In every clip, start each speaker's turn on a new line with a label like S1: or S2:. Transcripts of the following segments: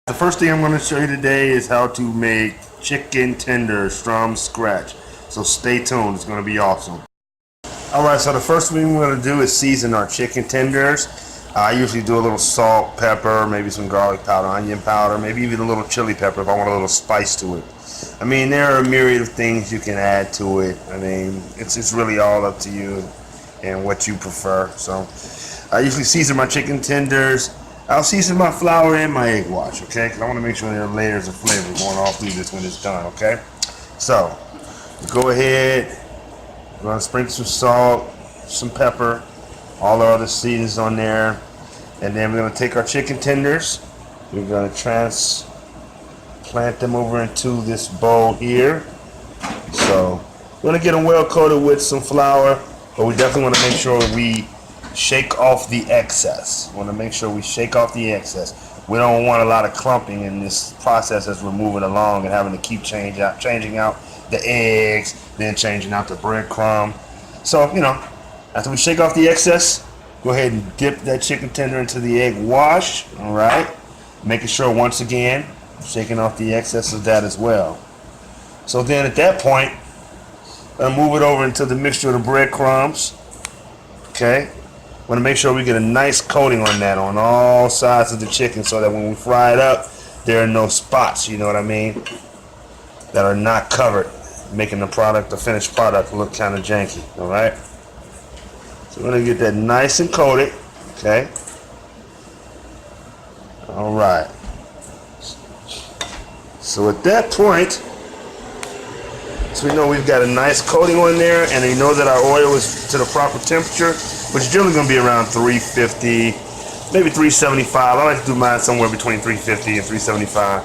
S1: The first thing I'm going to show you today is how to make chicken tenders from scratch. So stay tuned, it's going to be awesome. Alright, so the first thing we're going to do is season our chicken tenders. I usually do a little salt, pepper, maybe some garlic powder, onion powder, maybe even a little chili pepper if I want a little spice to it. I mean, there are a myriad of things you can add to it. I mean, it's really all up to you and what you prefer. So I usually season my chicken tenders. I'll season my flour and my egg wash, okay? Because I want to make sure there are layers of flavor going all through this when it's done, okay? So, go ahead. We're going to sprinkle some salt, some pepper, all our other seasonings on there. And then we're going to take our chicken tenders. We're going to transplant them over into this bowl here. So, we're going to get them well coated with some flour, but we definitely want to make sure we shake off the excess. We want to make sure we shake off the excess. We don't want a lot of clumping in this process as we're moving along and having to keep changing out the eggs, then changing out the breadcrumb. So, you know, after we shake off the excess, go ahead and dip that chicken tender into the egg wash, all right? Making sure, once again, shaking off the excess of that as well. So then at that point, I'm move it over into the mixture of the breadcrumbs, okay? Want to make sure we get a nice coating on that on all sides of the chicken so that when we fry it up, there are no spots, you know what I mean, that are not covered, making the product, the finished product, look kind of janky, all right? So we're going to get that nice and coated, okay? All right. So at that point, so we know we've got a nice coating on there, and we know that our oil is to the proper temperature, which is generally going to be around 350, maybe 375. I like to do mine somewhere between 350 and 375,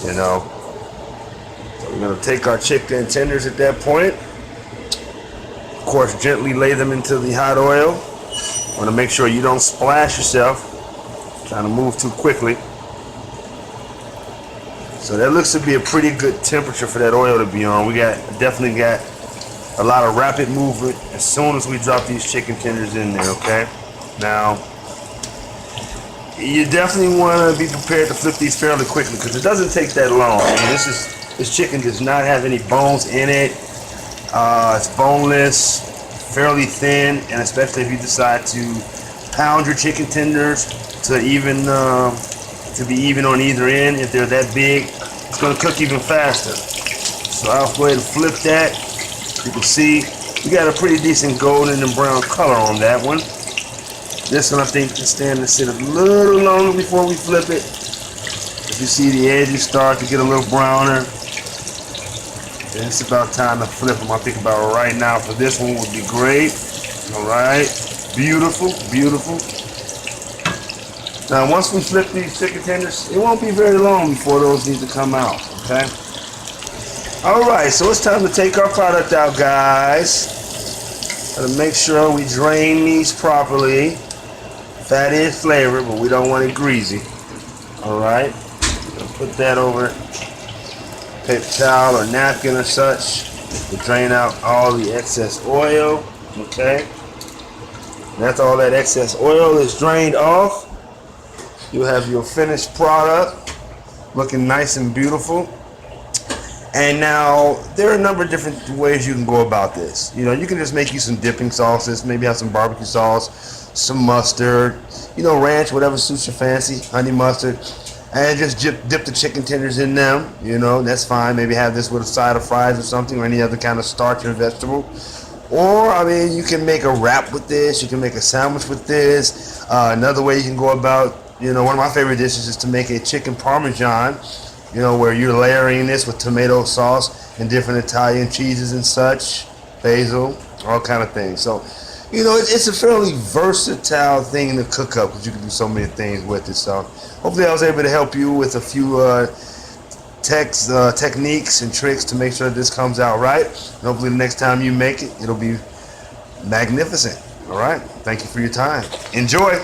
S1: you know. So we're going to take our chicken tenders at that point. Of course, gently lay them into the hot oil. Want to make sure you don't splash yourself, trying to move too quickly. So that looks to be a pretty good temperature for that oil to be on. We definitely got a lot of rapid movement as soon as we drop these chicken tenders in there, okay? Now, you definitely want to be prepared to flip these fairly quickly because it doesn't take that long. I mean, this chicken does not have any bones in it. It's boneless, fairly thin, and especially if you decide to pound your chicken tenders to be even on either end, if they're that big, it's going to cook even faster. So I'll go ahead and flip that. You can see we got a pretty decent golden and brown color on that one. This one I think can stand to sit a little longer before we flip it. If you see the edges start to get a little browner, then it's about time to flip them. I think about right now for this one would be great. All right, beautiful, beautiful. Now once we flip these chicken tenders, it won't be very long before those need to come out, okay? Alright, so it's time to take our product out, guys. Gotta make sure we drain these properly. Fat is flavored, but we don't want it greasy. Alright, put that over paper towel or napkin or such to drain out all the excess oil, okay? And after all that excess oil is drained off, you have your finished product looking nice and beautiful. And now there are a number of different ways you can go about this. You know, you can just make you some dipping sauces, maybe have some barbecue sauce, some mustard, you know, ranch, whatever suits your fancy, honey mustard, and just dip the chicken tenders in them. You know, that's fine. Maybe have this with a side of fries or something, or any other kind of starch or vegetable. Or, I mean, you can make a wrap with this. You can make a sandwich with this. Another way you can go about, you know, one of my favorite dishes is to make a chicken parmesan, you know, where you're layering this with tomato sauce and different Italian cheeses and such, basil, all kind of things. So, you know, it's a fairly versatile thing to cook up because you can do so many things with it. So, hopefully I was able to help you with a few techniques and tricks to make sure this comes out right. And hopefully the next time you make it, it'll be magnificent. All right. Thank you for your time. Enjoy.